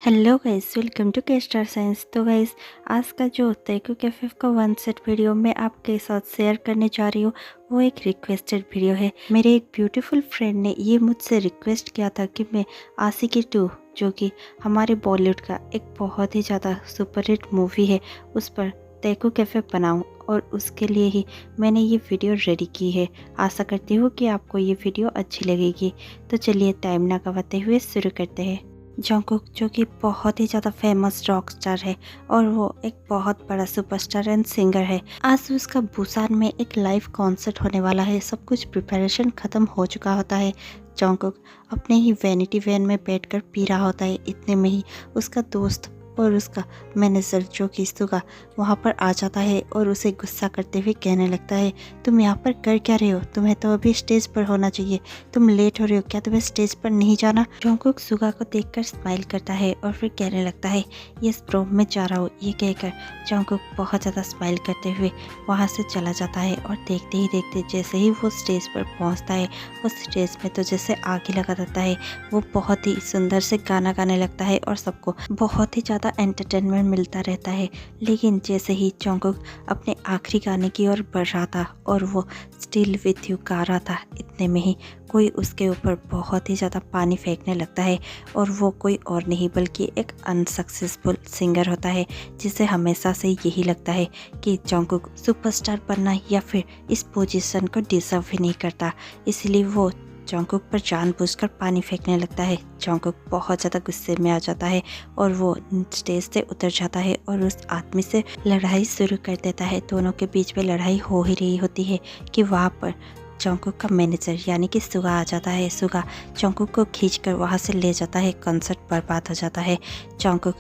Hello guys, welcome to के star signs. तो guys, आज का जो तेकू कैफे का वन सेट वीडियो मैं आपके साथ शेयर करने जा रही हूँ वो एक रिक्वेस्टेड वीडियो है। मेरे एक ब्यूटीफुल फ्रेंड ने ये मुझसे रिक्वेस्ट किया था कि मैं आशिकी 2 जो कि हमारे बॉलीवुड का एक बहुत ही ज़्यादा सुपरहिट मूवी है उस पर तेकू कैफे बनाऊँ, और उसके लिए ही मैंने ये वीडियो रेडी की है। आशा करती हूँ कि आपको ये वीडियो अच्छी लगेगी। तो चलिए टाइम ना गवाते हुए शुरू करते हैं। जंगकुक जो कि बहुत ही ज़्यादा फेमस रॉक स्टार है और वो एक बहुत बड़ा सुपरस्टार एंड सिंगर है। आज उसका बुसान में एक लाइव कॉन्सर्ट होने वाला है। सब कुछ प्रिपरेशन खत्म हो चुका होता है। जंगकुक अपने ही वैनिटी वैन में बैठकर पी रहा होता है। इतने में ही उसका दोस्त और उसका मैनेजर जो कि सुगा वहाँ पर आ जाता है और उसे गुस्सा करते हुए कहने लगता है, तुम यहाँ पर कर क्या रहे हो? तुम्हें तो अभी स्टेज पर होना चाहिए, तुम लेट हो रहे हो, क्या तुम्हें स्टेज पर नहीं जाना? जंगकुक सुगा को देखकर स्माइल करता है और फिर कहने लगता है, यस ब्रो, मैं जा रहा हूँ। ये कहकर जंगकुक बहुत ज़्यादा स्माइल करते हुए वहाँ से चला जाता है और देखते ही देखते जैसे ही वो स्टेज पर पहुँचता है उस स्टेज में तो जैसे आग ही लगा देता है। वो बहुत ही सुंदर से गाना गाने लगता है और सबको बहुत ही ज़्यादा एंटरटेनमेंट मिलता रहता है। लेकिन जैसे ही जंगकुक अपने आखिरी गाने की ओर बढ़ रहा था और वो स्टिल विथ यू गा रहा था, इतने में ही कोई उसके ऊपर बहुत ही ज़्यादा पानी फेंकने लगता है। और वो कोई और नहीं बल्कि एक अनसक्सेसफुल सिंगर होता है जिसे हमेशा से यही लगता है कि जंगकुक सुपरस्टार बनना या फिर इस पोजीशन को डिजर्व ही नहीं करता। इसलिए वो जंगकुक पर जानबूझकर पानी फेंकने लगता है। जंगकुक बहुत ज़्यादा गुस्से में आ जाता है और वो स्टेज से उतर जाता है और उस आदमी से लड़ाई शुरू कर देता है। दोनों के बीच में लड़ाई हो ही रही होती है कि वहाँ पर जंगकुक का मैनेजर यानी कि सुगा आ जाता है। सुगा जंगकुक को खींचकर वहाँ से ले जाता है। कंसर्ट बर्बाद हो जाता है। जंगकुक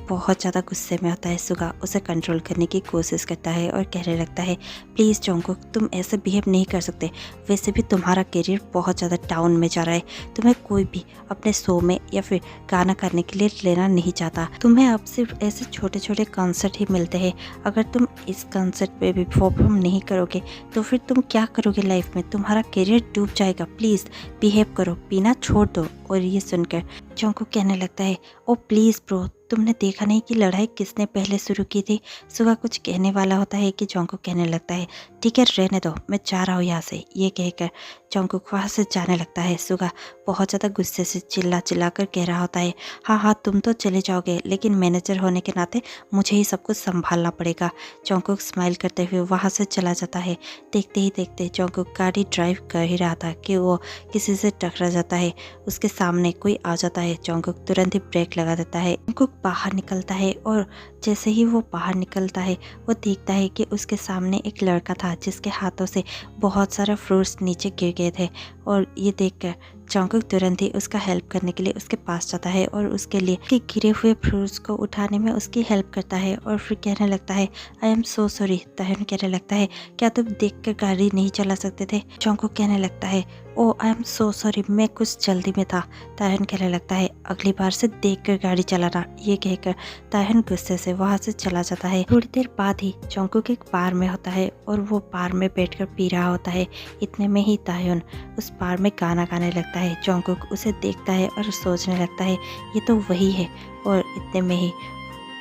बहुत ज़्यादा गुस्से में आता है। सुगा उसे कंट्रोल करने की कोशिश करता है और कहने लगता है, प्लीज़ जंगकुक, तुम ऐसे बिहेव नहीं कर सकते। वैसे भी तुम्हारा करियर बहुत ज़्यादा डाउन में जा रहा है। तुम्हें कोई भी अपने शो में या फिर गाना करने के लिए लेना नहीं चाहता। तुम्हें अब सिर्फ ऐसे छोटे छोटे कॉन्सर्ट ही मिलते हैं। अगर तुम इस कॉन्सर्ट पे भी परफॉर्म नहीं करोगे तो फिर तुम क्या करोगे लाइफ में? तुम्हारा करियर डूब जाएगा। प्लीज़ बिहेव करो, पीना छोड़ दो। और ये सुनकर जंगकुक कहने लगता है, ओ प्लीज़ ब्रो, तुमने देखा नहीं कि लड़ाई किसने पहले शुरू की थी? सुगा कुछ कहने वाला होता है कि जंगकुक कहने लगता है, ठीक है रहने दो, मैं जा रहा हूँ यहाँ से। ये कहकर जंगकुक वहाँ से जाने लगता है। सुगा बहुत ज़्यादा गुस्से से चिल्ला चिल्ला कर कह रहा होता है, हाँ तुम तो चले जाओगे, लेकिन मैनेजर होने के नाते मुझे ही सब कुछ संभालना पड़ेगा। जंगकुक स्माइल करते हुए वहाँ से चला जाता है। देखते ही देखते जंगकुक गाड़ी ड्राइव कर ही रहा था कि वो किसी से टकरा जाता है। उसके सामने कोई आ जाता है। जंगकुक तुरंत ही ब्रेक लगा देता है। जंगकुक बाहर निकलता है और जैसे ही वो बाहर निकलता है वो देखता है कि उसके सामने एक लड़का था जिसके हाथों से बहुत सारे फ्रूट्स नीचे गिर गए थे। और ये देखकर जंगकुक तुरंत ही उसका हेल्प करने के लिए उसके पास जाता है और उसके लिए कि गिरे हुए फ्रूट्स को उठाने में उसकी हेल्प करता है। और फिर कहने लगता है, आई एम सो सॉरी। ताह्युन कहने लगता है, क्या तुम देखकर गाड़ी नहीं चला सकते थे? जंगकुक कहने लगता है, ओ आई एम सो सॉरी, मैं कुछ जल्दी में था। ताह्युन कहने लगता है, अगली बार से देखकर गाड़ी चलाना। ये कहकर ताह्युन गुस्से से वहाँ से चला जाता है। थोड़ी देर बाद ही जंगकुक एक बार में होता है और वो बार में बैठकर पी रहा होता है। इतने में ही ताह्युन उस बार में गाना गाने लगता है। जंगकुक उसे देखता है और सोचने लगता है, ये तो वही है। और इतने में ही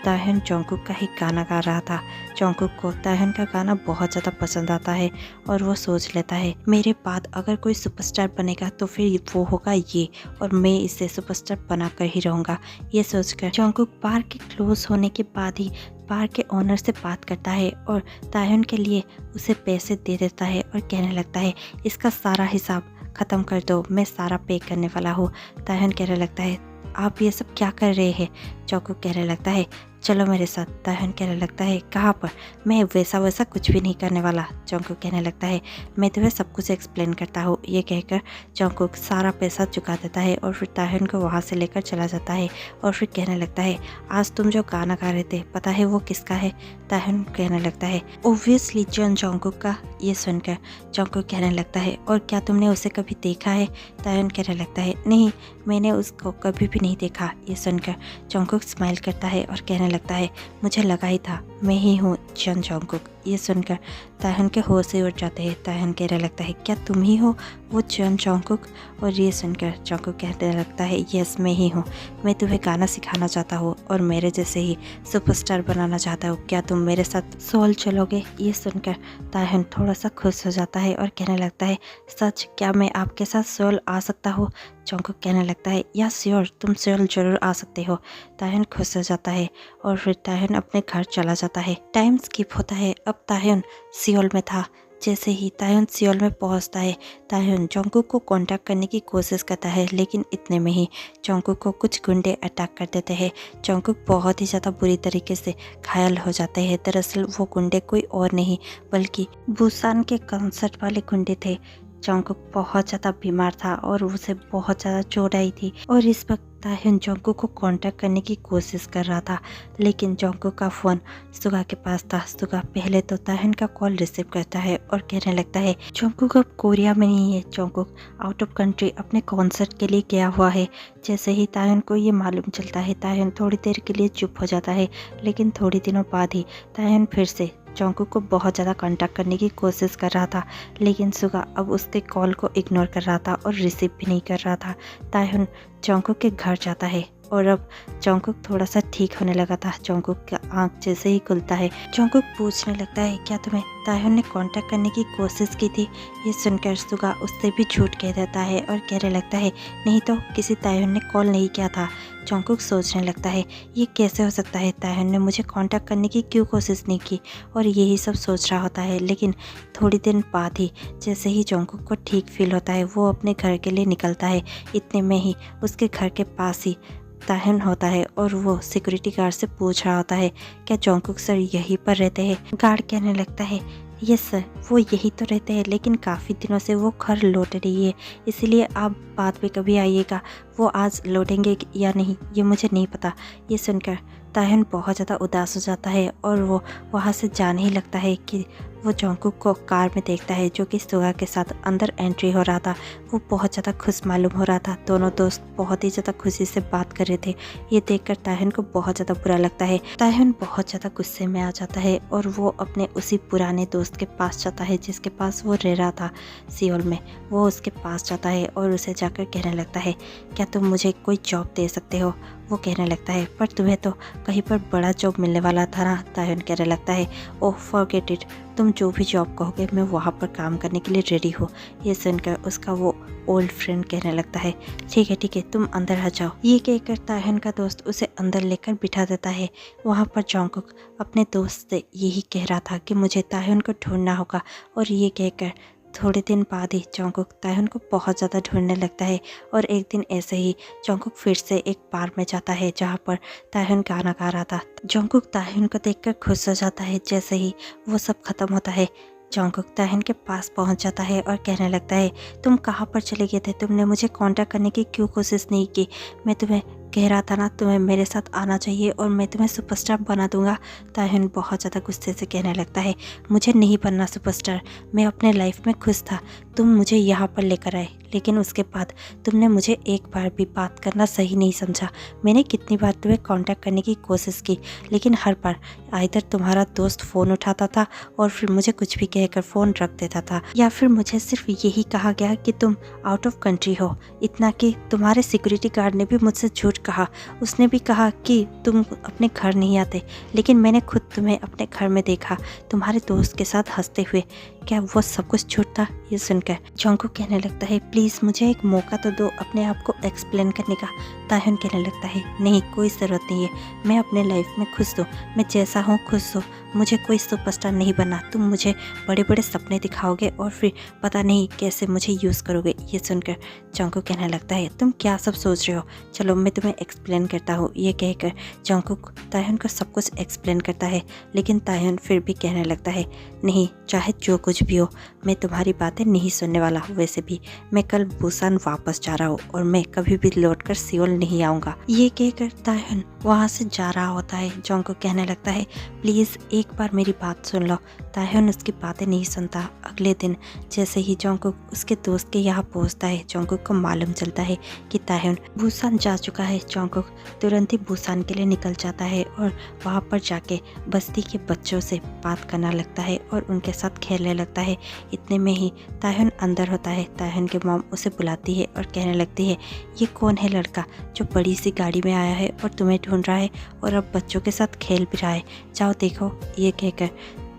ताह्युन जंगकुक का ही गाना गा रहा था। जंगकुक को ताह्युन का गाना बहुत ज़्यादा पसंद आता है और वो सोच लेता है, मेरे बाद अगर कोई सुपरस्टार बनेगा तो फिर वो होगा ये, और मैं इसे सुपरस्टार बनाकर ही रहूँगा। ये सोचकर जंगकुक बार के क्लोज होने के बाद ही बार के ओनर से बात करता है और ताह्युन के लिए उसे पैसे दे देता है और कहने लगता है, इसका सारा हिसाब ख़त्म कर दो, मैं सारा पे करने वाला हूँ। ताह्युन कहने लगता है, आप ये सब क्या कर रहे हैं? जंगकुक कहने लगता है, चलो मेरे साथ। ताह्युन कहने लगता है, कहाँ पर? मैं वैसा कुछ भी नहीं करने वाला। जंगकुक कहने लगता है, मैं तुम्हें सब कुछ एक्सप्लेन करता हूँ। ये कहकर जंगकुक सारा पैसा चुका देता है और फिर ताह्युन को वहाँ से लेकर चला जाता है। और फिर कहने लगता है, आज तुम जो गाना गा रहे थे पता है वो किसका है? ताह्युन कहने लगता है, ओब्वियसली जंगकुक का। ये सुनकर जंगकुक कहने लगता है, और क्या तुमने उसे कभी देखा है? ताह्युन कहने लगता है, नहीं, मैंने उसको कभी भी नहीं देखा। ये सुनकर जंगकुक स्माइल करता है और कहने लगता है, मुझे लगा ही था, मैं ही हूँ जंगकुक। ये सुनकर तायहन के होश ही उड़ जाते हैं। तायहन कहने लगता है क्या तुम ही हो वो जन जंगकुक? और ये सुनकर जंगकुक कहने लगता है यस मैं ही हूँ, मैं तुम्हें गाना सिखाना चाहता हूँ और मेरे जैसे ही सुपरस्टार बनाना चाहता हूँ, क्या तुम मेरे साथ सोल चलोगे? ये सुनकर तायहन थोड़ा सा खुश हो जाता है और कहने लगता है सच, क्या मैं आपके साथ सोल आ सकता हूँ? जंगकुक कहने लगता है या श्योर, तुम सोल जरूर आ सकते हो। तायहन खुश हो जाता है और फिर तायहन अपने घर चला जाता है। टाइम स्किप होता है, अब तायहन सियोल में था। जैसे ही तायहन सियोल में पहुंचता है, तायहन जंगकुक को कांटेक्ट करने की कोशिश करता है, लेकिन इतने में ही जंगकुक को कुछ गुंडे अटैक कर देते हैं। जंगकुक बहुत ही ज़्यादा बुरी तरीके से घायल हो जाते हैं। दरअसल वो गुंडे कोई और नहीं बल्कि बुसान के कंसर्ट वाले गुंडे थे। जंगकुक बहुत ज़्यादा बीमार था और उसे बहुत ज़्यादा चोट आई थी और इस वक्त तायहन जंगकुक को कांटेक्ट करने की कोशिश कर रहा था, लेकिन जंगकुक का फ़ोन सुगा के पास था। सुगा पहले तो तायहन का कॉल रिसीव करता है और कहने लगता है जंगकुक अब कोरिया में नहीं है, जंगकुक आउट ऑफ कंट्री अपने कॉन्सर्ट के लिए गया हुआ है। जैसे ही तायहन को ये मालूम चलता है, तायहन थोड़ी देर के लिए चुप हो जाता है, लेकिन थोड़ी दिनों बाद ही तायहन फिर से जंगकुक को बहुत ज़्यादा कांटेक्ट करने की कोशिश कर रहा था, लेकिन सुगा अब उसके कॉल को इग्नोर कर रहा था और रिसीव भी नहीं कर रहा था। तायहन जंगकुक के घर जाता है और अब जंगकुक थोड़ा सा ठीक होने लगा था। जंगकुक का आँख जैसे ही खुलता है, जंगकुक पूछने लगता है क्या तुम्हें तायहन ने कांटेक्ट करने की कोशिश की थी? ये सुनकर सुगा उससे भी झूठ कह देता है और कहने लगता है नहीं तो किसी तायहन ने कॉल नहीं किया था। जंगकुक सोचने लगता है ये कैसे हो सकता है, तायहन ने मुझे कांटेक्ट करने की क्यों कोशिश नहीं की, और यही सब सोच रहा होता है। लेकिन थोड़ी दिन बाद ही जैसे ही जंगकुक को ठीक फील होता है, वो अपने घर के लिए निकलता है। इतने में ही उसके घर के पास ही तायहन होता है और वो सिक्योरिटी गार्ड से पूछ रहा होता है क्या जंगकुक सर यहीं पर रहते हैं? गार्ड कहने लगता है यस सर, वो यही तो रहते हैं, लेकिन काफ़ी दिनों से वो घर लौट रही है, इसलिए आप बाद में कभी आइएगा। वो आज लौटेंगे या नहीं ये मुझे नहीं पता। ये सुनकर तायहन बहुत ज़्यादा उदास हो जाता है और वो वहाँ से जाने ही लगता है कि वो जंगकुक को कार में देखता है जो कि सुगा के साथ अंदर एंट्री हो रहा था। वो बहुत ज़्यादा खुश मालूम हो रहा था। दोनों दोस्त बहुत ही ज़्यादा खुशी से बात कर रहे थे। ये देखकर तायहन को बहुत ज़्यादा बुरा लगता है। तायहन बहुत ज़्यादा गुस्से में आ जाता है और वो अपने उसी पुराने दोस्त के पास जाता है जिसके पास वो रह रहा था सियोल में। वो उसके पास जाता है और उसे जाकर कहने लगता है क्या तुम मुझे कोई जॉब दे सकते हो? वो कहने लगता है पर तुम्हें तो कहीं पर बड़ा जॉब मिलने वाला था ना। तायहन कहने लगता है ओह फॉरगेट इट, तुम जो भी जॉब कहोगे मैं वहाँ पर काम करने के लिए रेडी हूँ। ये सुनकर उसका वो ओल्ड फ्रेंड कहने लगता है ठीक है तुम अंदर आ जाओ। ये कहकर तायहन का दोस्त उसे अंदर लेकर बिठा देता है। वहाँ पर जंगकुक अपने दोस्त से यही कह रहा था कि मुझे तायहन को ढूंढना होगा, और ये कहकर थोड़े दिन बाद ही जंगकुक तायहन को बहुत ज़्यादा ढूंढने लगता है। और एक दिन ऐसे ही जंगकुक फिर से एक बार में जाता है जहाँ पर तायहन गाना गा रहा था। जंगकुक तायहन को देखकर खुश हो जाता है। जैसे ही वो सब खत्म होता है, जंगकुक तायहन के पास पहुंच जाता है और कहने लगता है तुम कहाँ पर चले गए थे? तुमने मुझे कांटेक्ट करने की क्यों कोशिश नहीं की? मैं तुम्हें कह रहा था ना तुम्हें मेरे साथ आना चाहिए और मैं तुम्हें सुपरस्टार बना दूंगा। तायहन बहुत ज़्यादा गुस्से से कहने लगता है मुझे नहीं बनना सुपरस्टार, मैं अपने लाइफ में खुश था। तुम मुझे यहाँ पर लेकर आए, लेकिन उसके बाद तुमने मुझे एक बार भी बात करना सही नहीं समझा। मैंने कितनी बार तुम्हें कांटेक्ट करने की कोशिश की, लेकिन हर बार आइदर तुम्हारा दोस्त फ़ोन उठाता था और फिर मुझे कुछ भी कहकर फ़ोन रख देता था, या फिर मुझे सिर्फ यही कहा गया कि तुम आउट ऑफ कंट्री हो। इतना कि तुम्हारे सिक्योरिटी गार्ड ने भी मुझसे झूठ कहा। उसने भी कहा कि तुम अपने घर नहीं आते, लेकिन मैंने खुद तुम्हें अपने घर में देखा तुम्हारे दोस्त के साथ हंसते हुए। क्या वो सब कुछ झूठ था? ये सुनकर जंगकुक कहने लगता है प्लीज़ मुझे एक मौका तो दो अपने आप को एक्सप्लेन करने का। तायहन कहने लगता है नहीं कोई ज़रूरत नहीं है, मैं अपने लाइफ में खुश हूँ, मैं जैसा हूँ खुश हूँ, मुझे कोई सुपरस्टार नहीं बनना। तुम मुझे बड़े बड़े सपने दिखाओगे और फिर पता नहीं कैसे मुझे यूज़ करोगे। ये सुनकर जंगकुक कहने लगता है तुम क्या सब सोच रहे हो, चलो मैं तुम्हें एक्सप्लेन करता हूँ। ये कहकर जंगकुक तायहन को सब कुछ एक्सप्लेन करता है, लेकिन तायहन फिर भी कहने लगता है नहीं, चाहे जो कुछ भी हो मैं तुम्हारी बातें नहीं सुनने वाला। वैसे भी मैं कल बुसान वापस जा रहा हूँ और मैं कभी भी लौटकर सियोल नहीं आऊँगा। ये कहकर तायहन वहाँ से जा रहा होता है। जंगकुक कहने लगता है प्लीज़ एक बार मेरी बात सुन लो। ताह्युन उसकी बातें नहीं सुनता। अगले दिन जैसे ही जोंगकुक उसके दोस्त के यहाँ पहुँचता है, जोंगकुक को मालूम चलता है कि ताह्युन बुसान जा चुका है। जोंगकुक तुरंत ही बुसान के लिए निकल जाता है और वहाँ पर जाके बस्ती के बच्चों से बात करना लगता है और उनके साथ खेलने लगता है। इतने में ही ताह्युन अंदर होता है। ताह्युन की मॉम उसे बुलाती है और कहने लगती है, ये कौन है लड़का जो बड़ी सी गाड़ी में आया है और तुम्हें ढूंढ रहा है और अब बच्चों के साथ खेल भी रहा है, जाओ देखो। ये कहकर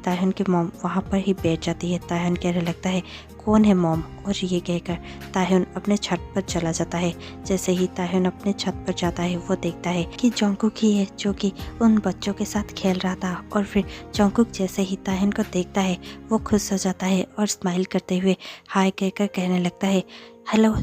ताह्युन की मॉम वहाँ पर ही बैठ जाती है। ताह्युन कहने लगता है, कौन है मॉम? और ये कहकर ताह्युन अपने छत पर चला जाता है। जैसे ही ताह्युन अपने छत पर जाता है, वो देखता है कि जोंगकुक ही है जो कि उन बच्चों के साथ खेल रहा था। और फिर जोंगकुक जैसे ही ताह्युन को देखता है, वो खुश हो जाता है और स्माइल करते हुए हाय कहकर कहने लगता है, हेलो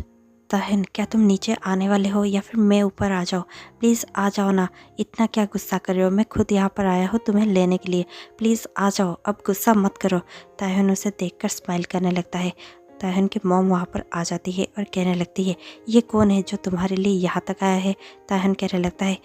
ताह्युन, क्या तुम नीचे आने वाले हो या फिर मैं ऊपर आ जाऊँ? प्लीज़ आ जाओ ना, इतना क्या गुस्सा कर रहे हो? मैं खुद यहाँ पर आया हूँ तुम्हें लेने के लिए, प्लीज़ आ जाओ, अब गुस्सा मत करो। ताह्युन उसे देखकर स्माइल करने लगता है। ताह्युन की मॉम वहाँ पर आ जाती है और कहने लगती है, ये कौन है जो तुम्हारे लिए यहाँ तक आया है? ताह्युन कहने लगता है,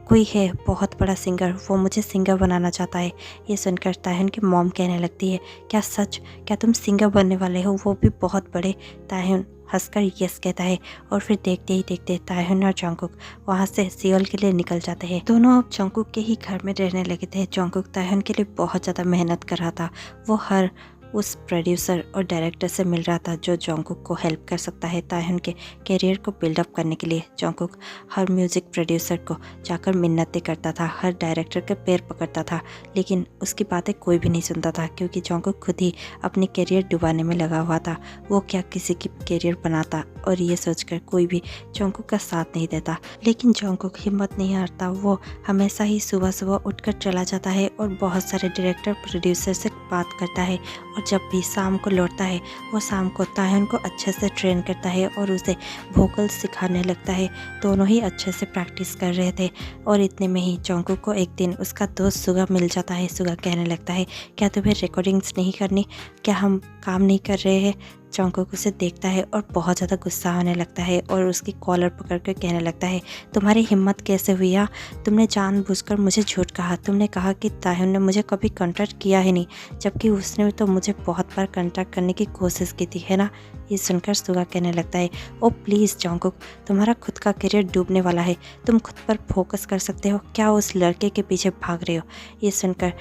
कोई है बहुत बड़ा सिंगर, वो मुझे सिंगर बनाना चाहता है। ये सुनकर ताह्युन की मॉम कहने लगती है, क्या सच? क्या तुम सिंगर बनने वाले हो, वो भी बहुत बड़े? ताह्युन हंसकर यस कहता है और फिर देखते ही देखते ताह्युन और जोंगकुक वहाँ से सियोल के लिए निकल जाते हैं। दोनों अब जोंगकुक के ही घर में रहने लगे थे। जोंगकुक ताह्युन के लिए बहुत ज़्यादा मेहनत कर रहा था। वो हर उस प्रोड्यूसर और डायरेक्टर से मिल रहा था जो जोंगकुक को हेल्प कर सकता है ताह्युन के करियर को बिल्डअप करने के लिए। जोंगकुक हर म्यूज़िक प्रोड्यूसर को जाकर मिन्नतें करता था, हर डायरेक्टर के पैर पकड़ता था, लेकिन उसकी बातें कोई भी नहीं सुनता था क्योंकि जोंगकुक खुद ही अपनी करियर डुबाने में लगा हुआ था। वो क्या किसी की करियर बनाता, और ये सोचकर कोई भी जोंगकुक का साथ नहीं देता। लेकिन जोंगकुक हिम्मत नहीं हारता। वो हमेशा ही सुबह सुबह उठकर चला जाता है और बहुत सारे डायरेक्टर प्रोड्यूसर से बात करता है। और जब भी शाम को लौटता है, वो शाम को ताह्युन को अच्छे से ट्रेन करता है और उसे वोकल सिखाने लगता है। दोनों ही अच्छे से प्रैक्टिस कर रहे थे और इतने में ही जोंगकुक को एक दिन उसका दोस्त सुगा मिल जाता है। सुगा कहने लगता है, क्या तुम्हें रिकॉर्डिंग्स नहीं करनी? क्या हम काम नहीं कर रहे हैं? जोंगकुक उसे देखता है और बहुत ज़्यादा गुस्सा होने लगता है और उसकी कॉलर पकड़ कर कहने लगता है, तुम्हारी हिम्मत कैसे हुई? तुमने जानबूझकर मुझे झूठ कहा। तुमने कहा कि ताह्युन ने मुझे कभी कॉन्टैक्ट किया ही नहीं, जबकि उसने तो मुझे बहुत बार कॉन्टैक्ट करने की कोशिश की थी, है ना? ये सुनकर सुगा कहने लगता है, ओ प्लीज़ जोंगकुक, तुम्हारा खुद का करियर डूबने वाला है, तुम खुद पर फोकस कर सकते हो, क्या उस लड़के के पीछे भाग रहे हो? ये सुनकर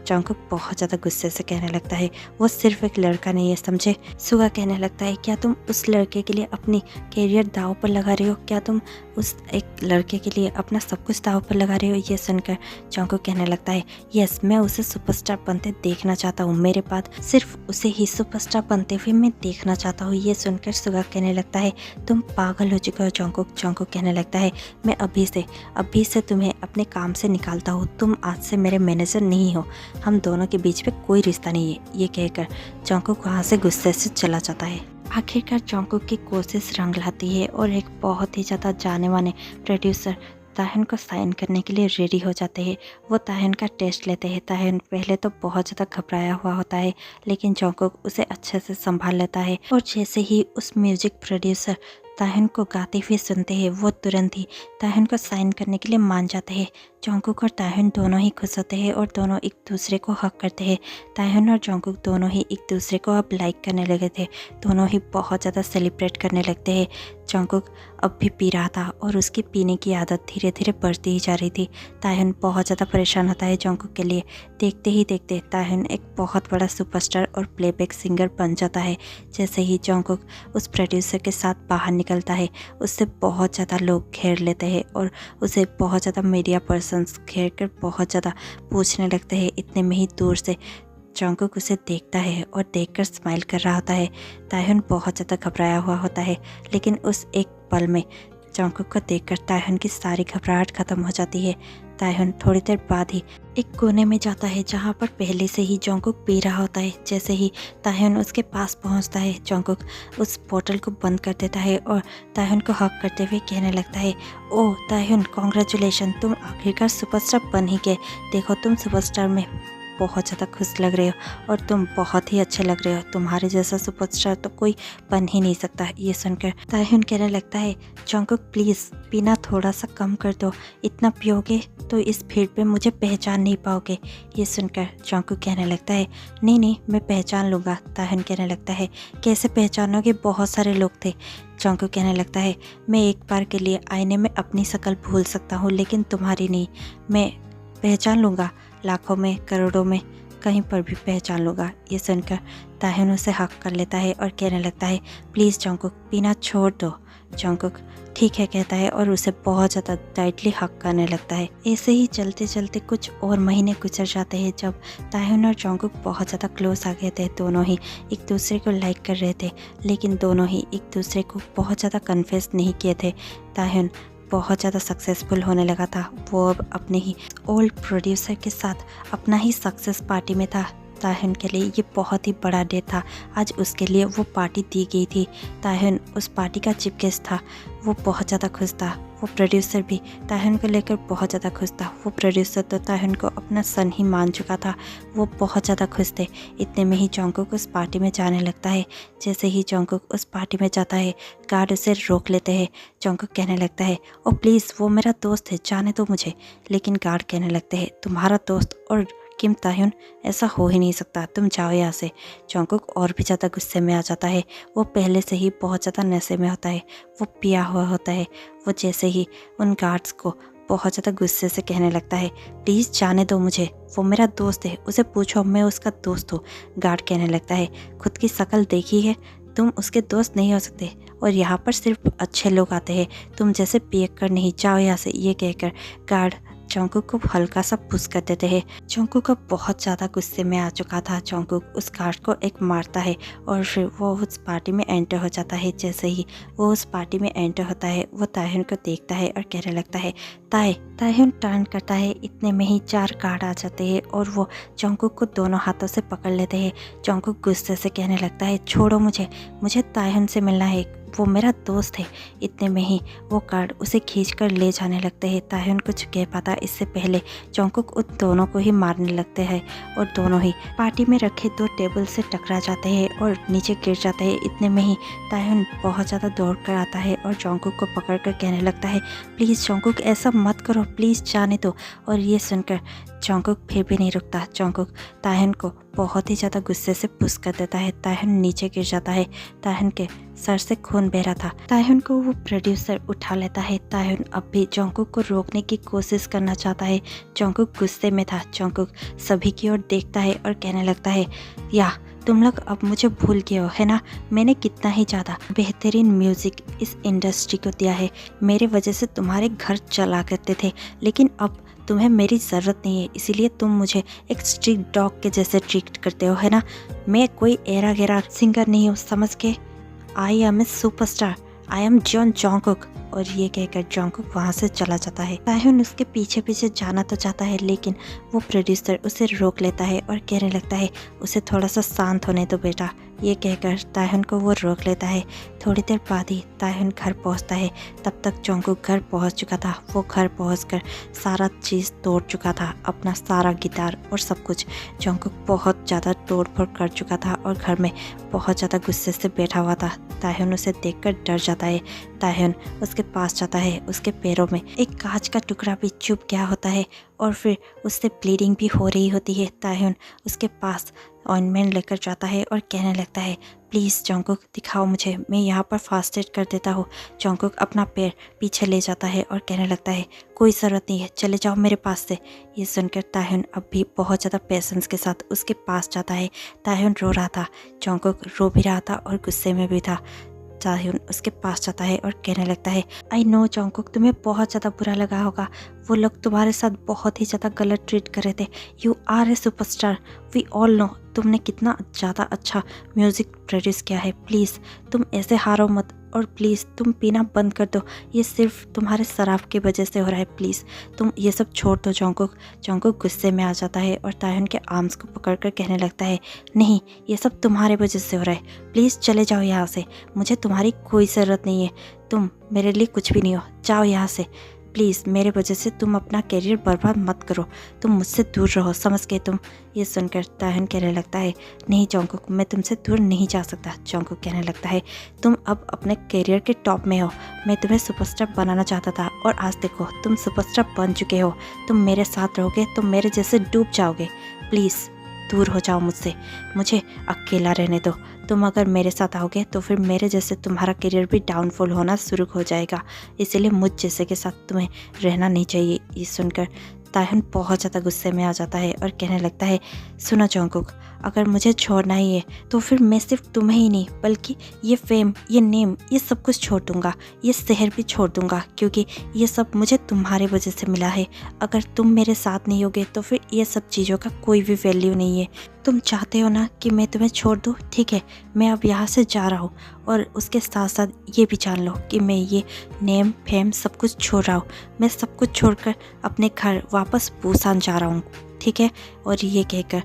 जोंगकुक बहुत ज़्यादा गुस्से से कहने लगता है, वो सिर्फ एक लड़का नहीं है, समझे? सुगा कहने लगता है, क्या तुम उस लड़के के लिए अपनी करियर दांव पर लगा रहे हो? क्या तुम उस एक लड़के के लिए अपना सब कुछ दांव पर लगा रहे हो? ये सुनकर जोंगकुक कहने लगता है, यस, मैं उसे सुपरस्टार बनते देखना चाहता हूँ। मेरे बाद सिर्फ उसे ही सुपरस्टार बनते हुए मैं देखना चाहता हूँ। ये सुनकर सुगा कहने लगता है, तुम पागल हो चुके हो जोंगकुक। जोंगकुक कहने लगता है, मैं अभी से तुम्हें अपने काम से निकालता हूँ। तुम आज से मेरे मैनेजर नहीं हो, हम दोनों के बीच में कोई रिश्ता नहीं है। ये कहकर जोंगकुक वहाँ से गुस्से से चला जाता है। आखिरकार जोंगकुक की कोशिश रंग लाती है और एक बहुत ही ज़्यादा जाने माने प्रोड्यूसर ताह्युन को साइन करने के लिए रेडी हो जाते हैं। वो ताह्युन का टेस्ट लेते हैं। ताह्युन पहले तो बहुत ज़्यादा घबराया हुआ होता है, लेकिन जोंगकुक उसे अच्छे से संभाल लेता है। और जैसे ही उस म्यूजिक प्रोड्यूसर ताह्युन को गाते हुए सुनते हैं, वो तुरंत ही ताह्युन को साइन करने के लिए मान जाते हैं। जोंगकुक और ताह्युन दोनों ही खुश होते हैं और दोनों एक दूसरे को हक करते हैं। ताह्युन और जोंगकुक दोनों ही एक दूसरे को अब लाइक करने लगे थे। दोनों ही बहुत ज़्यादा सेलिब्रेट करने लगते हैं। जोंगकुक अब भी पी रहा था और उसकी पीने की आदत धीरे धीरे बढ़ती ही जा रही थी। ताह्युन बहुत ज़्यादा परेशान होता है जोंगकुक के लिए। देखते ही देखते ताह्युन एक बहुत बड़ा सुपरस्टार और प्लेबैक सिंगर बन जाता है। जैसे ही जोंगकुक उस प्रोड्यूसर के साथ बाहर निकलता है, उससे बहुत ज़्यादा लोग घेर लेते हैं और उसे बहुत ज़्यादा मीडिया पर्सन्स घेर कर बहुत ज़्यादा पूछने लगते हैं। इतने में ही दूर से जोंगकुक उसे देखता है और देखकर स्माइल कर रहा होता है। ताह्युन बहुत ज़्यादा घबराया हुआ होता है, लेकिन उस एक पल में जोंगकुक को देखकर ताह्युन की सारी घबराहट खत्म हो जाती है। ताह्युन थोड़ी देर बाद ही एक कोने में जाता है जहाँ पर पहले से ही जोंगकुक पी रहा होता है। जैसे ही ताह्युन उसके पास पहुँचता है, जोंगकुक उस बोतल को बंद कर देता है और ताह्युन को हक करते हुए कहने लगता है, ओह ताह्युन, कॉन्ग्रेचुलेशन, तुम आखिरकार सुपरस्टार बन ही गए। देखो तुम सुपरस्टार में बहुत ज़्यादा खुश लग रहे हो और तुम बहुत ही अच्छे लग रहे हो, तुम्हारे जैसा सुपरस्टार तो कोई बन ही नहीं सकता। ये सुनकर ताह्युन कहने लगता है जंगकुक प्लीज़ पीना थोड़ा सा कम कर दो, इतना पियोगे तो इस भीड़ पे मुझे पहचान नहीं पाओगे। ये सुनकर जंगकुक कहने लगता है नहीं नहीं मैं पहचान लूँगा। ताह्युन कहने लगता है कैसे पहचानोगे, बहुत सारे लोग थे। जंगकुक कहने लगता है मैं एक बार के लिए आईने में अपनी शक्ल भूल सकता हूँ लेकिन तुम्हारी नहीं, मैं पहचान लूँगा, लाखों में करोड़ों में कहीं पर भी पहचान लूँगा। ये सुनकर ताह्युन उसे हक कर लेता है और कहने लगता है प्लीज़ जंगकुक पीना छोड़ दो। जंगकुक ठीक है कहता है और उसे बहुत ज़्यादा टाइटली हक करने लगता है। ऐसे ही चलते चलते कुछ और महीने गुजर जाते हैं जब ताह्युन और जंगकुक बहुत ज़्यादा क्लोज आ गए थे। दोनों ही एक दूसरे को लाइक कर रहे थे लेकिन दोनों ही एक दूसरे को बहुत ज़्यादा कन्फेस नहीं किए थे। ताह्युन बहुत ज़्यादा सक्सेसफुल होने लगा था, वो अब अपने ही ओल्ड प्रोड्यूसर के साथ अपना ही सक्सेस पार्टी में था। ताह्युन के लिए ये बहुत ही बड़ा डे था, आज उसके लिए वो पार्टी दी गई थी। ताह्युन उस पार्टी का चीफ गेस्ट था, वो बहुत ज़्यादा खुश था। वो प्रोड्यूसर भी ताह्युन को लेकर बहुत ज़्यादा खुश था। वो प्रोड्यूसर तो ताह्युन को अपना सन ही मान चुका था, वो बहुत ज़्यादा खुश थे। इतने में ही जंगकुक उस पार्टी में जाने लगता है। जैसे ही जंगकुक उस पार्टी में जाता है गार्ड उसे रोक लेते हैं। जंगकुक कहने लगता है ओ प्लीज़ वो मेरा दोस्त है, जाने दो मुझे। लेकिन गार्ड कहने लगते हैं तुम्हारा दोस्त और किम ताह्युन, ऐसा हो ही नहीं सकता, तुम जाओ यहाँ से। जंगकुक और भी ज़्यादा गुस्से में आ जाता है, वो पहले से ही बहुत ज़्यादा नशे में होता है, वो पिया हुआ होता है। वो जैसे ही उन गार्ड्स को बहुत ज़्यादा गुस्से से कहने लगता है प्लीज़ जाने दो मुझे, वो मेरा दोस्त है, उसे पूछो मैं उसका दोस्त हूँ। गार्ड कहने लगता है खुद की शक्ल देखी है, तुम उसके दोस्त नहीं हो सकते और यहाँ पर सिर्फ अच्छे लोग आते हैं, तुम जैसे पियक्कर नहीं, जाओ यहाँ से। ये कहकर गार्ड जंगकुक को हल्का सा पुश कर देते हैं। जंगकुक अब बहुत ज़्यादा गुस्से में आ चुका था। जंगकुक उस गार्ड को एक मारता है और फिर वो उस पार्टी में एंटर हो जाता है। जैसे ही वो उस पार्टी में एंटर होता है वो ताह्युन को देखता है और कहने लगता है ताह्युन टर्न करता है। इतने में ही 4 गार्ड आ जाते हैं और वो जंगकुक को दोनों हाथों से पकड़ लेते हैं। जंगकुक गुस्से से कहने लगता है छोड़ो मुझे ताह्युन से मिलना है, वो मेरा दोस्त है। इतने में ही वो गार्ड उसे खींचकर ले जाने लगते हैं। ताह्युन कुछ कह पाता इससे पहले जंगकुक उन दोनों को ही मारने लगते हैं और दोनों ही पार्टी में रखे 2 टेबल से टकरा जाते हैं और नीचे गिर जाते हैं। इतने में ही ताह्युन बहुत ज़्यादा दौड़ कर आता है और जंगकुक को पकड़ कर कहने लगता है प्लीज़ जंगकुक ऐसा मत करो, प्लीज़ जाने दो। और ये सुनकर जंगकुक फिर भी नहीं रुकता। जंगकुक ताह्युन को बहुत ही ज़्यादा गुस्से से पुश कर देता है। ताह्युन नीचे गिर जाता है, ताह्युन के सर से खून बह रहा था। ताह्युन को वो प्रोड्यूसर उठा लेता है। ताह्युन अब भी जंगकुक को रोकने की कोशिश करना चाहता है। जंगकुक गुस्से में था। जंगकुक सभी की ओर देखता है और कहने लगता है या तुम लोग अब मुझे भूल गए हो है ना, मैंने कितना ही ज़्यादा बेहतरीन म्यूज़िक इस इंडस्ट्री को दिया है, मेरे वजह से तुम्हारे घर चला करते थे, लेकिन अब तुम्हें मेरी ज़रूरत नहीं है, इसीलिए तुम मुझे एक स्ट्रीट डॉग के जैसे ट्रीट करते हो है ना। मैं कोई एरा गेरा सिंगर नहीं हूँ, समझ के। I am a superstar, I am John Jungkook. और ये कहकर जंगकुक वहाँ से चला जाता है। ताह्युन उसके पीछे पीछे जाना तो चाहता है लेकिन वो प्रोड्यूसर उसे रोक लेता है और कहने लगता है उसे थोड़ा सा शांत होने दो बेटा। ये कहकर ताह्युन को वो रोक लेता है। थोड़ी देर बाद ही ताह्युन घर पहुंचता है। तब तक जंगकुक घर पहुंच चुका था। वो घर पहुंचकर सारा चीज़ तोड़ चुका था, अपना सारा गिटार और सब कुछ। जंगकुक बहुत ज़्यादा तोड़ फोड़ कर चुका था और घर में बहुत ज़्यादा गुस्से से बैठा हुआ था। ताह्युन उसे देखकर डर जाता है। ताह्युन उसके पास जाता है। उसके पैरों में एक कांच का टुकड़ा भी चुभ गया होता है और फिर उससे ब्लीडिंग भी हो रही होती है। ताह्युन उसके पास ऑइंटमेंट लेकर जाता है और कहने लगता है प्लीज़ जंगकुक दिखाओ मुझे, मैं यहाँ पर फास्ट एड कर देता हूँ। जंगकुक अपना पैर पीछे ले जाता है और कहने लगता है कोई ज़रूरत नहीं है, चले जाओ मेरे पास से। ये सुनकर ताह्युन अब भी बहुत ज़्यादा पेशेंस के साथ उसके पास जाता है। ताह्युन रो रहा था, जंगकुक रो भी रहा था और गुस्से में भी था। ताह्युन उसके पास जाता है और कहने लगता है आई नो जंगकुक, तुम्हें बहुत ज़्यादा बुरा लगा होगा, वो लोग तुम्हारे साथ बहुत ही ज़्यादा गलत ट्रीट कर रहे थे। You are a superstar, we all know तुमने कितना ज़्यादा अच्छा म्यूज़िक प्रोड्यूस किया है, प्लीज़ तुम ऐसे हारो मत और प्लीज़ तुम पीना बंद कर दो, ये सिर्फ तुम्हारे शराब की वजह से हो रहा है, प्लीज़ तुम ये सब छोड़ दो जंगकुक। जंगकुक गुस्से में आ जाता है और ताह्युन के आर्म्स को पकड़कर कहने लगता है नहीं, ये सब तुम्हारे वजह से हो रहा है, प्लीज़ चले जाओ यहाँ से, मुझे तुम्हारी कोई ज़रूरत नहीं है, तुम मेरे लिए कुछ भी नहीं हो, जाओ यहाँ से। प्लीज़ मेरे वजह से तुम अपना करियर बर्बाद मत करो, तुम मुझसे दूर रहो, समझ गए तुम। ये सुनकर तायहन कहने लगता है नहीं जॉन्गकुक, मैं तुमसे दूर नहीं जा सकता। जॉन्गकुक कहने लगता है तुम अब अपने करियर के टॉप में हो, मैं तुम्हें सुपरस्टार बनाना चाहता था और आज देखो तुम सुपरस्टार बन चुके हो। तुम मेरे साथ रहोगे तो मेरे जैसे डूब जाओगे, प्लीज़ दूर हो जाओ मुझसे, मुझे अकेला रहने दो। तुम अगर मेरे साथ आओगे तो फिर मेरे जैसे तुम्हारा करियर भी डाउनफॉल होना शुरू हो जाएगा, इसलिए मुझ जैसे के साथ तुम्हें रहना नहीं चाहिए। ये सुनकर तायहन बहुत ज़्यादा गुस्से में आ जाता है और कहने लगता है सुनो जॉन्गकुक, अगर मुझे छोड़ना ही है तो फिर मैं सिर्फ तुम्हें ही नहीं बल्कि ये फेम, ये नेम, ये सब कुछ छोड़ दूँगा, ये शहर भी छोड़ दूँगा, क्योंकि ये सब मुझे तुम्हारे वजह से मिला है। अगर तुम मेरे साथ नहीं होगे तो फिर ये सब चीज़ों का कोई भी वैल्यू नहीं है। तुम चाहते हो ना कि मैं तुम्हें छोड़ दूँ, ठीक है, मैं अब यहाँ से जा रहा हूँ और उसके साथ साथ ये भी जान लो कि मैं ये नेम फेम सब कुछ छोड़ रहा हूँ। मैं सब कुछ छोड़कर अपने घर वापस बुसान जा रहा हूँ, ठीक है। और ये कहकर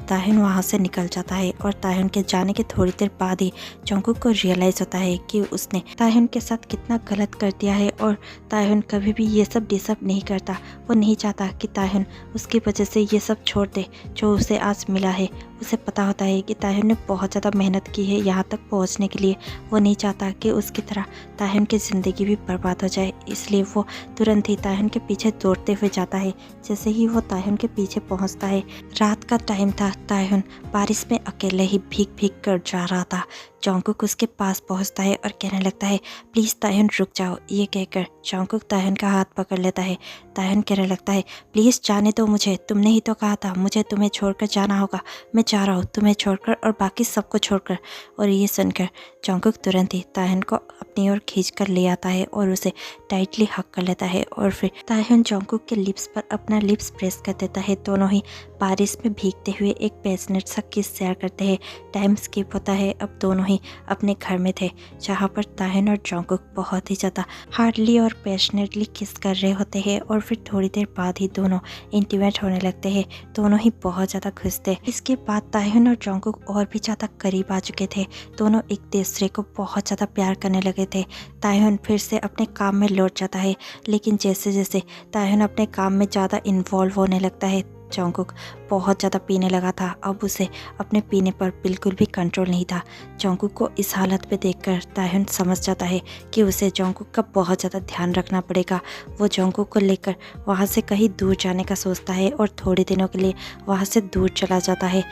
तायहन वहाँ से निकल जाता है और तायहन के जाने के थोड़ी देर बाद ही जॉन्गकुक को रियलाइज़ होता है कि उसने तायहन के साथ कितना गलत कर दिया है और तायहन कभी भी ये सब डिजर्व नहीं करता। वो नहीं चाहता कि तायहन उसकी वजह से ये सब छोड़ दे जो उसे आज मिला है। उसे पता होता है कि तायहन ने बहुत ज़्यादा मेहनत की है यहाँ तक पहुँचने के लिए। वो नहीं चाहता कि उसकी तरह तायहन की ज़िंदगी भी बर्बाद हो जाए, इसलिए वो तुरंत ही तायहन के पीछे दौड़ते हुए जाता है। जैसे ही वो तायहन के पीछे पहुँचता है, रात का टाइम था, तायहन बारिश में अकेले ही भीग भीग कर जा रहा था। जॉन्गकुक उसके पास पहुंचता है और कहने लगता है प्लीज़ तायहन रुक जाओ। ये कहकर जॉन्गकुक तायहन का हाथ पकड़ लेता है। तायहन कहने लगता है प्लीज़ जाने दो मुझे, तुमने ही तो कहा था मुझे तुम्हें छोड़कर जाना होगा, मैं जा रहा हूँ तुम्हें छोड़कर और बाकी सबको छोड़कर। और ये सुनकर जॉन्गकुक तुरंत ही तायहन को अपनी ओर खींच कर ले आता है और उसे टाइटली हक कर लेता है और फिर तायहन जॉन्गकुक के लिप्स पर अपना लिप्स प्रेस कर देता है। दोनों ही बारिश में भीगते हुए एक पैशनेट सा किस शेयर करते हैं। टाइम स्किप होता है, अब दोनों ही अपने घर में थे जहाँ पर तायहन और जॉन्गकुक बहुत ही ज़्यादा हार्डली और पैशनेटली किस कर रहे होते हैं और फिर थोड़ी देर बाद ही दोनों इंटीमेट होने लगते हैं। दोनों ही बहुत ज़्यादा खुश थे। इसके बाद तायहन और जॉन्गकुक और भी ज़्यादा करीब आ चुके थे। दोनों एक दूसरे को बहुत ज़्यादा प्यार करने लगे थे। तायहन फिर से अपने काम में लौट जाता है, लेकिन जैसे जैसे तायहन अपने काम में ज़्यादा इन्वॉल्व होने लगता है, जॉन्गकुक बहुत ज़्यादा पीने लगा था। अब उसे अपने पीने पर बिल्कुल भी कंट्रोल नहीं था। जॉन्गकुक को इस हालत में देखकर तायहन समझ जाता है कि उसे जॉन्गकुक का बहुत ज़्यादा ध्यान रखना पड़ेगा। वो जॉन्गकुक को लेकर वहाँ से कहीं दूर जाने का सोचता है और थोड़े दिनों के लिए वहाँ से दूर चला जाता है।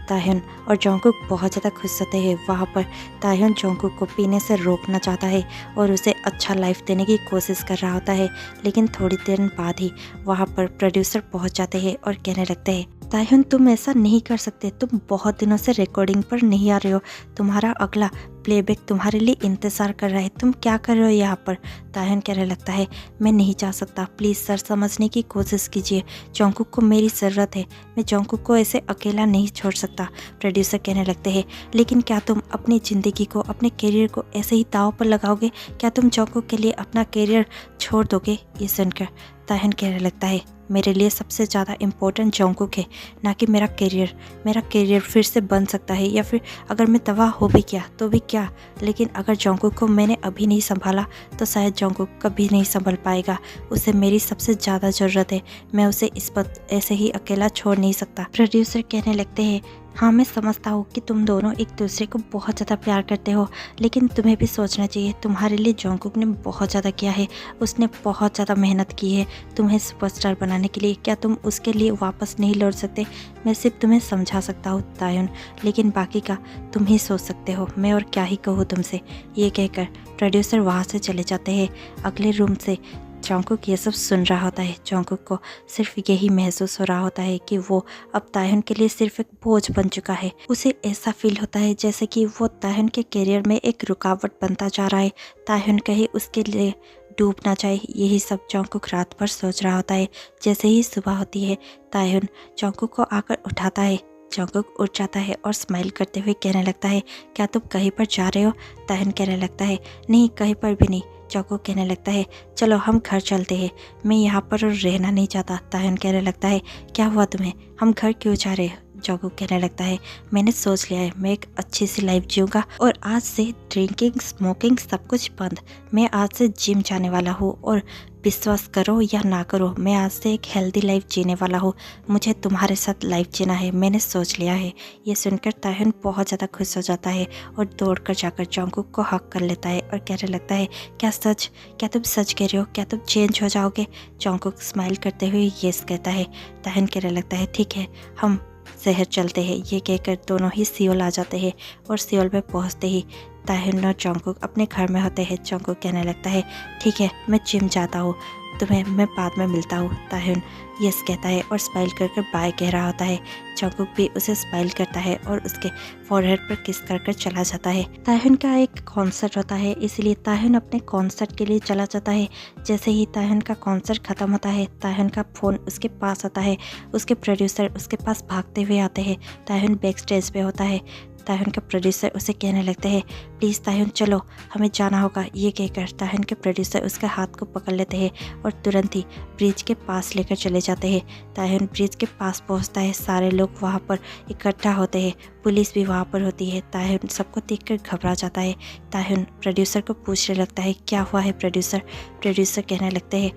तायहन और जॉन्गकुक बहुत ज़्यादा खुश होते हैं। वहाँ पर तायहन जॉन्गकुक को पीने से रोकना चाहता है और उसे अच्छा लाइफ देने की कोशिश कर रहा होता है, लेकिन थोड़ी देर बाद ही वहाँ पर प्रोड्यूसर पहुँच जाते हैं और कहने लगते हैं तायहन तुम ऐसा नहीं कर सकते, तुम बहुत दिनों से रिकॉर्डिंग पर नहीं आ रहे हो, तुम्हारा अगला प्लेबैक तुम्हारे लिए इंतज़ार कर रहा है, तुम क्या कर रहे हो यहाँ पर। तायहन कहने लगता है मैं नहीं जा सकता, प्लीज़ सर समझने की कोशिश कीजिए, जॉन्गकुक को मेरी ज़रूरत है, मैं जॉन्गकुक को ऐसे अकेला नहीं छोड़ सकता। प्रोड्यूसर कहने लगते हैं लेकिन क्या तुम अपनी ज़िंदगी को, अपने करियर को ऐसे ही दाव पर लगाओगे, क्या तुम जॉन्गकुक के लिए अपना करियर छोड़ दोगे। ये सुनकर तायहन कहने लगता है मेरे लिए सबसे ज़्यादा इम्पोर्टेंट जॉन्गकुक है, ना कि मेरा करियर। मेरा करियर फिर से बन सकता है या फिर अगर मैं तबाह हो भी गया तो भी क्या, लेकिन अगर जॉन्गकुक को मैंने अभी नहीं संभाला तो शायद जॉन्गकुक कभी नहीं संभल पाएगा। उसे मेरी सबसे ज़्यादा ज़रूरत है, मैं उसे इस पर ऐसे ही अकेला छोड़ नहीं सकता। प्रोड्यूसर कहने लगते हैं हाँ मैं समझता हूँ कि तुम दोनों एक दूसरे को बहुत ज़्यादा प्यार करते हो, लेकिन तुम्हें भी सोचना चाहिए तुम्हारे लिए जॉन्गकुक ने बहुत ज़्यादा किया है, उसने बहुत ज़्यादा मेहनत की है तुम्हें सुपरस्टार बनाने के लिए, क्या तुम उसके लिए वापस नहीं लौट सकते। मैं सिर्फ तुम्हें समझा सकता हूँ तायहन, लेकिन बाकी का तुम ही सोच सकते हो, मैं और क्या ही कहूँ तुमसे। ये कहकर प्रोड्यूसर वहाँ से चले जाते हैं। अगले रूम से जॉन्गकुक ये सब सुन रहा होता है। जॉन्गकुक को सिर्फ यही महसूस हो रहा होता है कि वो अब तायहन के लिए सिर्फ एक बोझ बन चुका है। उसे ऐसा फील होता है जैसे कि वो तायहन के करियर में एक रुकावट बनता जा रहा है, तायहन कहीं उसके लिए डूब ना जाए। यही सब जॉन्गकुक रात भर सोच रहा होता है। जैसे ही सुबह होती है तायहन जॉन्गकुक को आकर उठाता है। जॉन्गकुक उठ जाता है और स्माइल करते हुए कहने लगता है क्या तुम कहीं पर जा रहे हो। तायहन कहने लगता है नहीं कहीं पर भी नहीं। जॉन्गकुक कहने लगता है चलो हम घर चलते हैं, मैं यहाँ पर रहना नहीं चाहता। तायहन कहने लगता है क्या हुआ तुम्हें, हम घर क्यों जा रहे हो। जॉन्गकुक कहने लगता है मैंने सोच लिया है, मैं एक अच्छी सी लाइफ जीऊँगा और आज से ड्रिंकिंग स्मोकिंग सब कुछ बंद। मैं आज से जिम जाने वाला हूँ और विश्वास करो या ना करो मैं आज से एक हेल्दी लाइफ जीने वाला हूँ। मुझे तुम्हारे साथ लाइफ जीना है, मैंने सोच लिया है। ये सुनकर तायहुन बहुत ज़्यादा खुश हो जाता है और दौड़कर जाकर जॉन्गकुक को हक कर लेता है और कहने लगता है क्या सच, क्या तुम सच कह रहे हो, क्या तुम चेंज हो जाओगे? जॉन्गकुक स्माइल करते हुए यस कहता है। तायहुन कहने लगता है ठीक है, हम शहर चलते हैं। ये कहकर दोनों ही सियोल आ जाते हैं और सियोल में पहुंचते ही तायहुन और जॉन्गकुक अपने घर में होते हैं। जॉन्गकुक कहने लगता है ठीक है, मैं जिम जाता हूँ, तुम्हें मैं बाद में मिलता हूँ। तायहुन यस कहता है और स्माइल कर बाय कह रहा होता है। जॉन्गकुक भी उसे स्माइल करता है और उसके फोरहेड पर किस कर चला जाता है। तायहुन का एक कॉन्सर्ट होता है, इसलिए तायहुन अपने कॉन्सर्ट के लिए चला जाता है। जैसे ही तायहुन का कॉन्सर्ट खत्म होता है, तायहुन का फ़ोन उसके पास आता है। उसके प्रोड्यूसर उसके पास भागते हुए आते हैं। तायहुन बैक स्टेज पे होता है। तायहुन का प्रोड्यूसर उसे कहने लगते हैं प्लीज़ तायहुन चलो, हमें जाना होगा। ये कहकर तायहुन के प्रोड्यूसर उसके हाथ को पकड़ लेते हैं और तुरंत ही ब्रिज के पास लेकर चले जाते हैं। तायहुन ब्रिज के पास पहुंचता है, सारे लोग वहां पर इकट्ठा होते हैं, पुलिस भी वहां पर होती है। तायहुन सबको देखकर घबरा जाता है। तायहुन प्रोड्यूसर को पूछने लगता है क्या हुआ है प्रोड्यूसर? प्रोड्यूसर कहने लगते हैं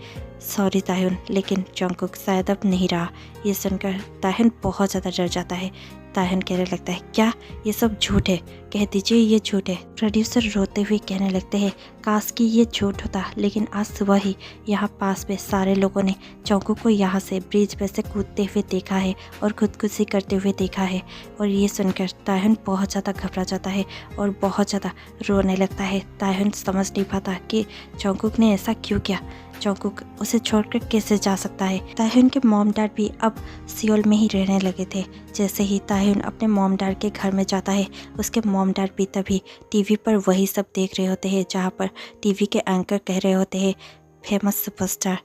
सॉरी तायहुन, लेकिन जॉन्गकुक शायद अब नहीं रहा। ये सुनकर तायहुन बहुत ज़्यादा डर जाता है। तायहुन कहने लगता है क्या ये सब झूठ है, कह दीजिए ये झूठ है। प्रोड्यूसर रोते हुए कहने लगते हैं काश कि ये झूठ होता, लेकिन आज सुबह ही यहाँ पास में सारे लोगों ने जॉन्गकुक को यहाँ से ब्रिज पर से कूदते हुए देखा है और खुदकुशी करते हुए देखा है। और ये सुनकर तायहुन बहुत ज़्यादा घबरा जाता है और बहुत ज़्यादा रोने लगता है। तायहुन समझ नहीं पाता कि जॉन्गकुक ने ऐसा क्यों किया, जॉन्गकुक उसे छोड़कर कैसे जा सकता है। तायहुन के मॉम डैड भी अब सियोल में ही रहने लगे थे। जैसे ही तायहुन अपने मॉम डैड के घर में जाता है, उसके मॉम डैड भी तभी टीवी पर वही सब देख रहे होते हैं जहाँ पर टीवी के एंकर कह रहे होते हैं फेमस सुपरस्टार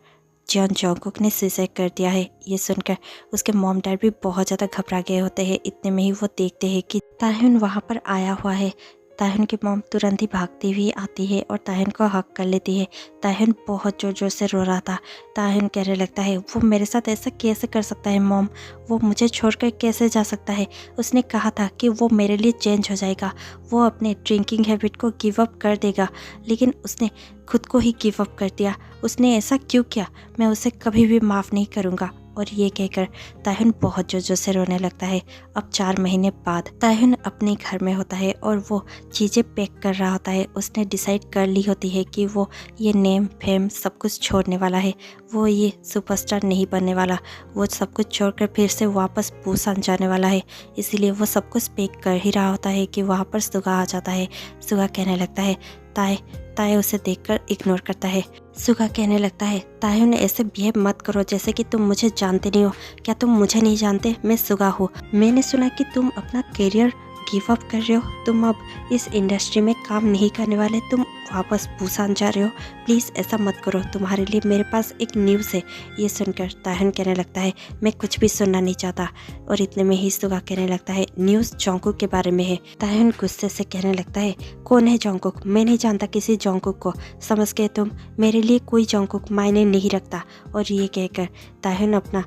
जॉन्गकुक ने सुसाइड कर दिया है। ये सुनकर उसके मॉम डैड भी बहुत ज़्यादा घबरा गए होते हैं। इतने में ही वो देखते हैं कि तायहुन वहाँ पर आया हुआ है। तायहुन की मॉम तुरंत ही भागती हुई आती है और तायहुन को हक कर लेती है। तायहुन बहुत ज़ोर ज़ोर से रो रहा था। तायहुन कहने लगता है वो मेरे साथ ऐसा कैसे कर सकता है मॉम, वो मुझे छोड़कर कैसे जा सकता है? उसने कहा था कि वो मेरे लिए चेंज हो जाएगा, वो अपने ड्रिंकिंग हैबिट को गिव अप कर देगा, लेकिन उसने खुद को ही गिव अप कर दिया। उसने ऐसा क्यों किया? मैं उसे कभी भी माफ़ नहीं करूँगा। और ये कहकर तायहुन बहुत जोर जोर से रोने लगता है। अब 4 महीने बाद तायहुन अपने घर में होता है और वो चीज़ें पैक कर रहा होता है। उसने डिसाइड कर ली होती है कि वो ये नेम फेम सब कुछ छोड़ने वाला है, वो ये सुपरस्टार नहीं बनने वाला, वो सब कुछ छोड़कर फिर से वापस बुसान जाने वाला है। इसीलिए वो सब कुछ पैक कर ही रहा होता है कि वहाँ पर सुगा आ जाता है। सुगा कहने लगता है ताय उसे देखकर इग्नोर करता है। सुगा कहने लगता है तायहुन ऐसे बिहेव मत करो जैसे कि तुम मुझे जानते नहीं हो। क्या तुम मुझे नहीं जानते? मैं सुगा हूँ। मैंने सुना कि तुम अपना करियर गिव अप कर रहे हो, तुम अब इस इंडस्ट्री में काम नहीं करने वाले, तुम वापस बुसान जा रहे हो। प्लीज़ ऐसा मत करो, तुम्हारे लिए मेरे पास एक न्यूज़ है। ये सुनकर तायहुन कहने लगता है मैं कुछ भी सुनना नहीं चाहता। और इतने में ही सुगा कहने लगता है न्यूज़ जॉन्गकुक के बारे में है। तायहुन गुस्से से कहने लगता है कौन है जॉन्गकुक? मैं नहीं जानता किसी जॉन्गकुक को, समझ गए तुम? मेरे लिए कोई जॉन्गकुक मायने नहीं रखता। और ये कहकर तायहुन अपना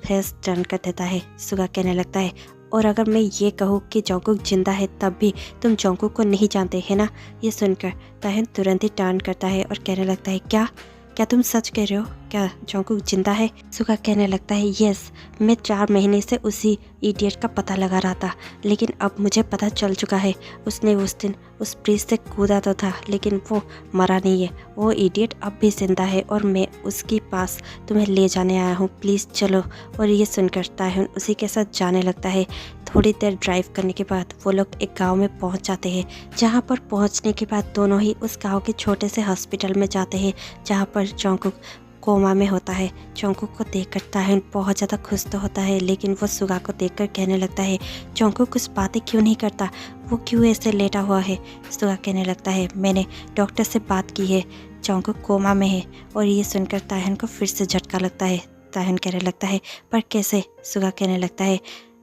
फेस टर्न कर देता है। सुगा कहने लगता है और अगर मैं ये कहूँ कि जॉन्गकुक जिंदा है तब भी तुम जॉन्गकुक को नहीं जानते है ना? ये सुनकर तायहुन तुरंत ही टर्न करता है और कहने लगता है क्या तुम सच कह रहे हो? क्या जॉन्गकुक जिंदा है? सुगा कहने लगता है यस, मैं 4 महीने से उसी इडियट का पता लगा रहा था, लेकिन अब मुझे पता चल चुका है उसने उस दिन उस ब्रिज से कूदा तो था, लेकिन वो मरा नहीं है। वो इडियट अब भी जिंदा है और मैं उसके पास तुम्हें ले जाने आया हूँ, प्लीज़ चलो। और ये सुनकर तायहुन उसी के साथ जाने लगता है। थोड़ी देर ड्राइव करने के बाद वो लोग एक गांव में पहुंच जाते हैं, जहां पर पहुंचने के बाद दोनों ही उस गांव के छोटे से हॉस्पिटल में जाते हैं जहां पर जॉन्गकुक कोमा में होता है। जॉन्गकुक को देखकर तायहुन बहुत ज़्यादा खुश तो होता है, लेकिन वो सुगा को देखकर कहने लगता है जॉन्गकुक कुछ बातें क्यों नहीं करता, वो क्यों ऐसे लेटा हुआ है? सुगा कहने लगता है मैंने डॉक्टर से बात की है, जॉन्गकुक कोमा में है। और ये सुनकर तायहुन को फिर से झटका लगता है। तायहुन कहने लगता है पर कैसे? सुगा कहने लगता है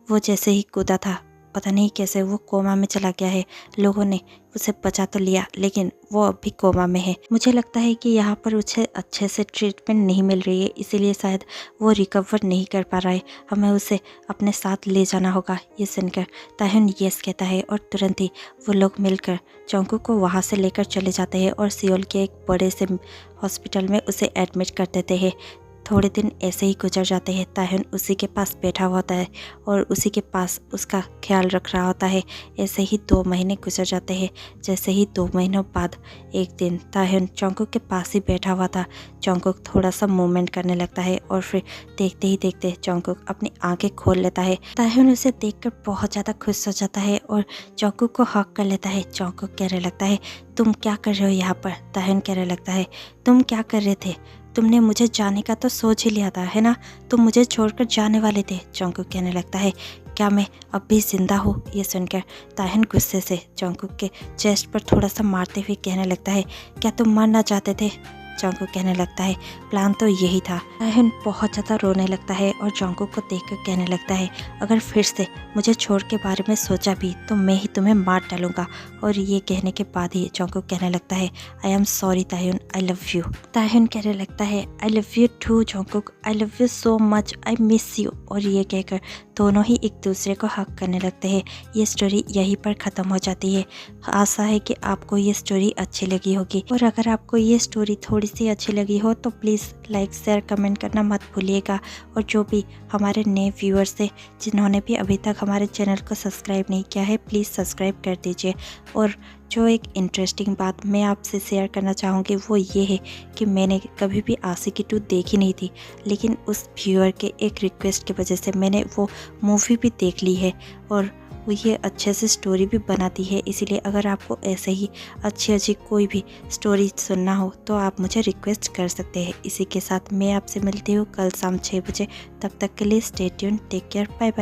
वो जैसे ही कूदा था पता नहीं कैसे वो कोमा में चला गया है। लोगों ने उसे बचा तो लिया लेकिन वो अब भी कोमा में है। मुझे लगता है कि यहाँ पर उसे अच्छे से ट्रीटमेंट नहीं मिल रही है, इसीलिए शायद वो रिकवर नहीं कर पा रहा है। हमें उसे अपने साथ ले जाना होगा। ये सुनकर ताह्युन यस कहता है और तुरंत ही वो लोग मिलकर जंगकुक को वहाँ से लेकर चले जाते हैं और सियोल के एक बड़े से हॉस्पिटल में उसे एडमिट कर देते हैं। थोड़े दिन ऐसे ही गुजर जाते हैं। ताह्युन उसी के पास बैठा हुआ होता है और उसी के पास उसका ख्याल रख रहा होता है। ऐसे ही 2 महीने गुजर जाते हैं। जैसे ही 2 महीनों बाद एक दिन ताह्युन जंगकुक के पास ही बैठा हुआ था। जंगकुक थोड़ा सा मूवमेंट करने लगता है और फिर देखते ही देखते जंगकुक अपनी आंखें खोल लेता है। ताह्युन उसे देखकर बहुत ज़्यादा खुश हो जाता है और जंगकुक को हक कर लेता है। जंगकुक कहने लगता है, तुम क्या कर रहे हो यहाँ पर? ताह्युन कहने लगता है, तुम क्या कर रहे थे? तुमने मुझे जाने का तो सोच ही लिया था, है ना? तुम मुझे छोड़कर जाने वाले थे। जंगकुक कहने लगता है, क्या मैं अब भी जिंदा हूँ? ये सुनकर ताह्युन गुस्से से जंगकुक के चेस्ट पर थोड़ा सा मारते हुए कहने लगता है, क्या तुम मरना चाहते थे? जंगकुक कहने लगता है, प्लान तो यही था। ताह्युन बहुत ज़्यादा रोने लगता है और जंगकुक को देखकर कहने लगता है, अगर फिर से मुझे छोड़ के बारे में सोचा भी तो मैं ही तुम्हें मार डालूंगा। और ये कहने के बाद ही जंगकुक कहने लगता है, I am sorry Taehyung, I love you. Taehyung कहने लगता है, I love you too Jungkook, I love you so much, I miss you. और ये कहकर दोनों ही एक दूसरे को हक करने लगते हैं। ये स्टोरी यहीं पर ख़त्म हो जाती है। आशा है कि आपको ये स्टोरी अच्छी लगी होगी और अगर आपको ये स्टोरी थोड़ी सी अच्छी लगी हो तो प्लीज़ लाइक शेयर कमेंट करना मत भूलिएगा। और जो भी हमारे नए व्यूअर्स हैं जिन्होंने भी अभी तक हमारे चैनल को सब्सक्राइब नहीं किया है, प्लीज़ सब्सक्राइब कर दीजिए। और जो एक इंटरेस्टिंग बात मैं आपसे शेयर करना चाहूँगी वो ये है कि मैंने कभी भी आशिकी 2 देखी नहीं थी, लेकिन उस व्यूअर के एक रिक्वेस्ट की वजह से मैंने वो मूवी भी देख ली है और वो ये अच्छे से स्टोरी भी बनाती है। इसीलिए अगर आपको ऐसे ही अच्छी कोई भी स्टोरी सुनना हो तो आप मुझे रिक्वेस्ट कर सकते हैं। इसी के साथ मैं आपसे मिलती हूँ कल शाम 6 बजे। तब तक के लिए stay tuned, take care, bye bye.